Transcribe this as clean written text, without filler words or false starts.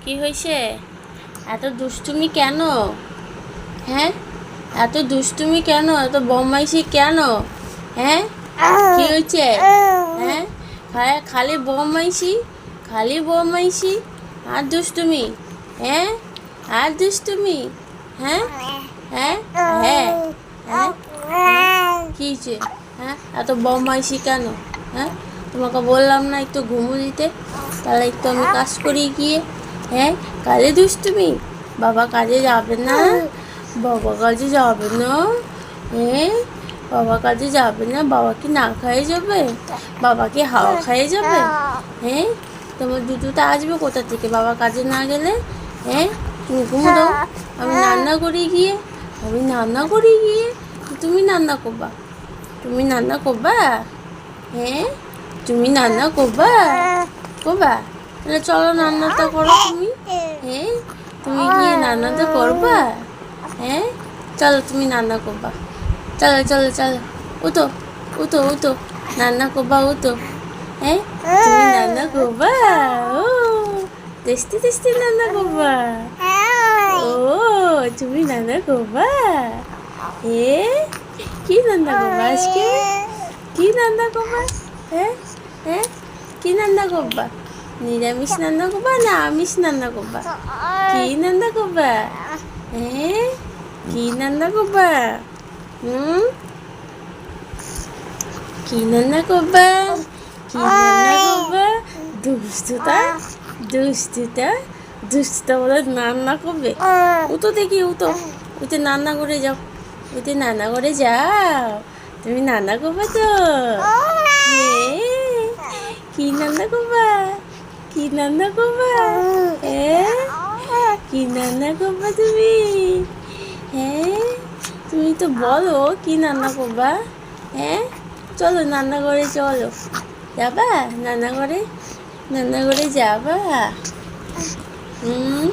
কি হয়েছে? এত দুষ্টুমি কেন? হ্যাঁ, এত দুষ্টুমি কেন? এত বদমাইশি কেন? হ্যাঁ, কি হয়েছে? হ্যাঁ, খালি বদমাইশি, খালি বদমাইশি আর দুষ্টুমি। হ্যাঁ, আর দুষ্টুমি। হ্যাঁ হ্যাঁ হ্যাঁ হ্যাঁ, কি হয়েছে? হ্যাঁ, এত বদমাইশি কেন? হ্যাঁ, তোমাকে বললাম না একটু ঘুমো দিতে, তাহলে একটু আমি কাজ করি গিয়ে। হ্যাঁ, কাজে দুষ্টুমি। বাবা কাজে যাবে না? বাবা কাজে যাবে না? হ্যাঁ, বাবা কাজে যাবে না? বাবা কি না খাইয়ে যাবে? বাবা কি হাওয়া খাইয়ে যাবে? হ্যাঁ, তোমার দুটোটা আসবে কোথা থেকে বাবা কাজে না গেলে? হ্যাঁ, তুমি ঘুমো দাও, আমি রান্না করি গিয়ে, আমি রান্না করি গিয়ে। তুমি রান্না করবা? তুমি রান্না করবা? হ্যাঁ, তুমি রান্না করবা? করবা? তাহলে চলো রান্নাটা করো তুমি। হ্যাঁ, তুমি গিয়ে রান্নাটা করবা? হ্যাঁ, চলো তুমি রান্না করবা। চলো চলো চলো, উঠো উঠো উঠো, রান্না করবা উঠো। হ্যাঁ, তুমি রান্না করবা? ও টেস্টি টেস্টি রান্না করবা? ও তুমি রান্না করবা? এ কি রান্না করবা আজকে? কি রান্না করবা? হ্যাঁ হ্যাঁ, কি রান্না করবা? নিরামিষ রান্না করবা না আমিষ রান্না করবা? কি রান্না করবা? হ্যাঁ, কি রান্না করবা? হুম, কি রান্না করবা? কি রান্না করবা? দুষ্টুটা, দুষ্টুটা, দুষ্টুটা বলে রান্না করবে। উঠো দেখি, উঠো, উঠে রান্না করে যাও, উঠে রান্না করে যাও। তুমি রান্না করবে তো? কি রান্না করবা? কি রান্না করবা? কি রান্না করবা তুমি? হ্যাঁ, তুমি তো বলো কি রান্না করবা। হ্যাঁ, চলো রান্না করে চলো, যাবা রান্না করে? রান্না করে যাবা? হুম।